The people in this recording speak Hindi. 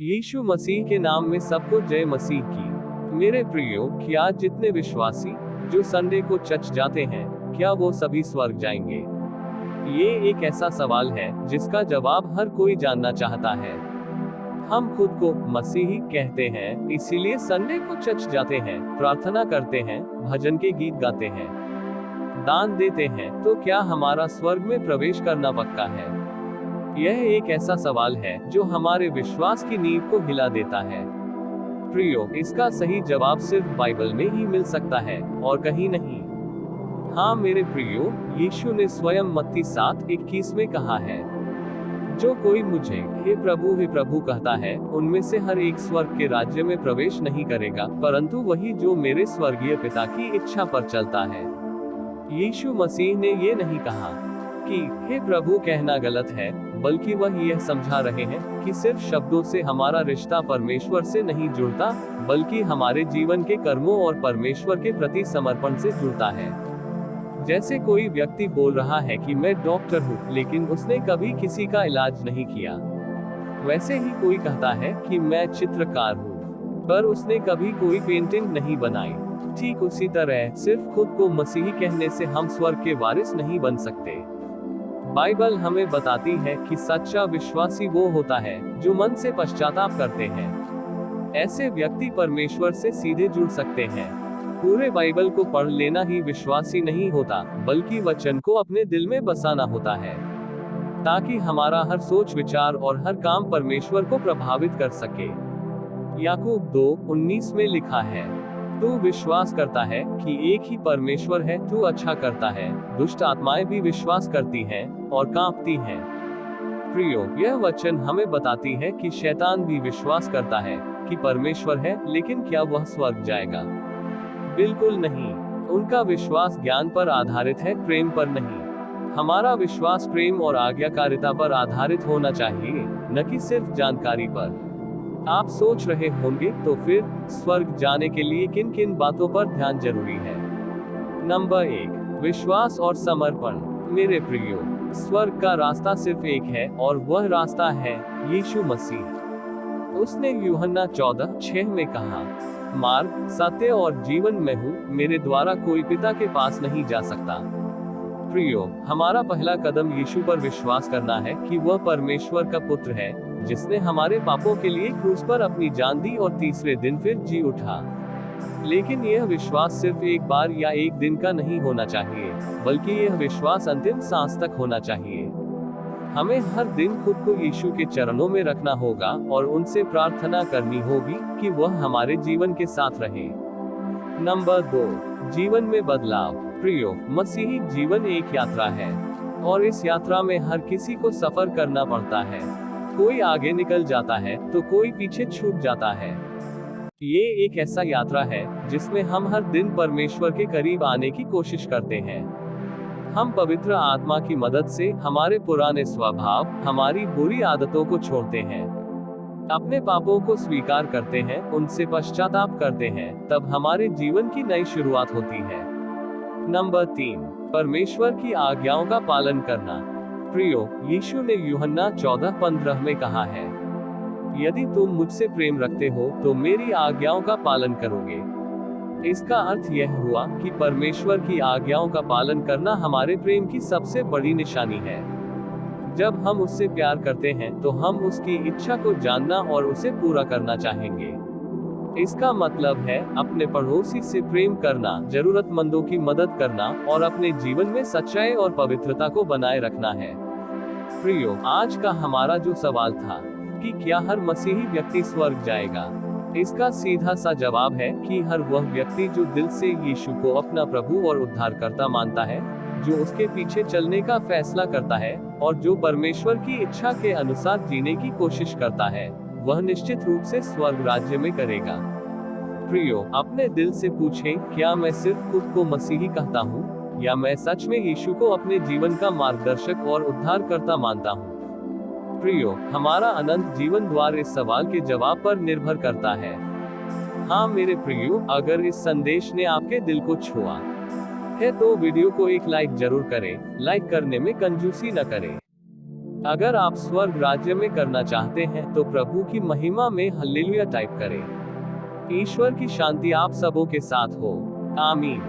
यीशु मसीह के नाम में सबको जय मसीह की। मेरे प्रियो, क्या जितने विश्वासी जो संडे को चर्च जाते हैं, क्या वो सभी स्वर्ग जाएंगे? ये एक ऐसा सवाल है जिसका जवाब हर कोई जानना चाहता है। हम खुद को मसीही कहते हैं, इसीलिए संडे को चर्च जाते हैं, प्रार्थना करते हैं, भजन के गीत गाते हैं, दान देते हैं। तो क्या हमारा स्वर्ग में प्रवेश करना पक्का है? यह एक ऐसा सवाल है जो हमारे विश्वास की नींव को हिला देता है। प्रियो, इसका सही जवाब सिर्फ बाइबल में ही मिल सकता है और कहीं नहीं। हाँ मेरे प्रियो, यीशु ने स्वयं मत्ती 7:21 में कहा है, जो कोई मुझे हे प्रभु कहता है, उनमें से हर एक स्वर्ग के राज्य में प्रवेश नहीं करेगा, परंतु वही जो मेरे स्वर्गीय पिता की इच्छा पर चलता है। यीशु मसीह ने ये नहीं कहा कि हे प्रभु कहना गलत है, बल्कि वह यह समझा रहे हैं कि सिर्फ शब्दों से हमारा रिश्ता परमेश्वर से नहीं जुड़ता, बल्कि हमारे जीवन के कर्मों और परमेश्वर के प्रति समर्पण से जुड़ता है। जैसे कोई व्यक्ति बोल रहा है कि मैं डॉक्टर हूँ, लेकिन उसने कभी किसी का इलाज नहीं किया। वैसे ही कोई कहता है कि मैं चित्रकार हूँ, पर उसने कभी कोई पेंटिंग नहीं बनाई। ठीक उसी तरह सिर्फ खुद को मसीही कहने से हम स्वर्ग के वारिस नहीं बन सकते। बाइबल हमें बताती है कि सच्चा विश्वासी वो होता है जो मन से पश्चाताप करते हैं। ऐसे व्यक्ति परमेश्वर से सीधे जुड़ सकते हैं। पूरे बाइबल को पढ़ लेना ही विश्वासी नहीं होता, बल्कि वचन को अपने दिल में बसाना होता है, ताकि हमारा हर सोच विचार और हर काम परमेश्वर को प्रभावित कर सके। याकूब 2:19 में लिखा है, तू विश्वास करता है कि एक ही परमेश्वर है, तू अच्छा करता है। दुष्ट आत्माएं भी विश्वास करती हैं और कांपती हैं। प्रियो, यह वचन हमें बताती है कि शैतान भी विश्वास करता है कि परमेश्वर है, लेकिन क्या वह स्वर्ग जाएगा? बिल्कुल नहीं। उनका विश्वास ज्ञान पर आधारित है, प्रेम पर नहीं। हमारा विश्वास प्रेम और आज्ञाकारिता पर आधारित होना चाहिए, न कि सिर्फ जानकारी पर। आप सोच रहे होंगे, तो फिर स्वर्ग जाने के लिए किन किन बातों पर ध्यान जरूरी है? नंबर 1, विश्वास और समर्पण। मेरे प्रियो, स्वर्ग का रास्ता सिर्फ एक है और वह रास्ता है यीशु मसीह। उसने यूहन्ना 14:6 में कहा, मार्ग, सत्य और जीवन मैं हूँ, मेरे द्वारा कोई पिता के पास नहीं जा सकता। प्रियो, हमारा पहला कदम यीशु पर विश्वास करना है कि वह परमेश्वर का पुत्र है, जिसने हमारे पापों के लिए क्रूस पर अपनी जान दी और तीसरे दिन फिर जी उठा। लेकिन यह विश्वास सिर्फ एक बार या एक दिन का नहीं होना चाहिए, बल्कि यह विश्वास अंतिम सांस तक होना चाहिए। हमें हर दिन खुद को यीशु के चरणों में रखना होगा और उनसे प्रार्थना करनी होगी कि वह हमारे जीवन के साथ रहे। नंबर 2, जीवन में बदलाव। प्रियो, मसीही जीवन एक यात्रा है और इस यात्रा में हर किसी को सफर करना पड़ता है। कोई आगे निकल जाता है तो कोई पीछे छूट जाता है। ये एक ऐसा यात्रा है जिसमें हम हर दिन परमेश्वर के करीब आने की कोशिश करते हैं। हम पवित्र आत्मा की मदद से हमारे पुराने स्वभाव, हमारी बुरी आदतों को छोड़ते हैं, अपने पापों को स्वीकार करते हैं, उनसे पश्चाताप करते हैं, तब हमारे जीवन की नई शुरुआत होती है। नंबर 3, परमेश्वर की आज्ञाओं का पालन करना। प्रियो, यीशु ने यूहन्ना 14:15 में कहा है, यदि तुम मुझसे प्रेम रखते हो तो मेरी आज्ञाओं का पालन करोगे। इसका अर्थ यह हुआ कि परमेश्वर की आज्ञाओं का पालन करना हमारे प्रेम की सबसे बड़ी निशानी है। जब हम उससे प्यार करते हैं तो हम उसकी इच्छा को जानना और उसे पूरा करना चाहेंगे। इसका मतलब है अपने पड़ोसी से प्रेम करना, जरूरतमंदों की मदद करना और अपने जीवन में सच्चाई और पवित्रता को बनाए रखना है। प्रियो, आज का हमारा जो सवाल था कि क्या हर मसीही व्यक्ति स्वर्ग जाएगा, इसका सीधा सा जवाब है कि हर वह व्यक्ति जो दिल से यीशु को अपना प्रभु और उद्धारकर्ता मानता है, जो उसके पीछे चलने का फैसला करता है और जो परमेश्वर की इच्छा के अनुसार जीने की कोशिश करता है, वह निश्चित रूप से स्वर्ग राज्य में करेगा। प्रियो, अपने दिल से पूछें, क्या मैं सिर्फ खुद को मसीही कहता हूँ, या मैं सच में यीशु को अपने जीवन का मार्गदर्शक और उद्धारकर्ता मानता हूँ? प्रियो, हमारा अनंत जीवन द्वार इस सवाल के जवाब पर निर्भर करता है। हाँ मेरे प्रियो, अगर इस संदेश ने आपके दिल को छुआ है तो वीडियो को एक लाइक जरूर करें। लाइक करने में कंजूसी न करें। अगर आप स्वर्ग राज्य में करना चाहते हैं तो प्रभु की महिमा में हल्लेलुया टाइप करें। ईश्वर की शांति आप सबों के साथ हो। आमीन।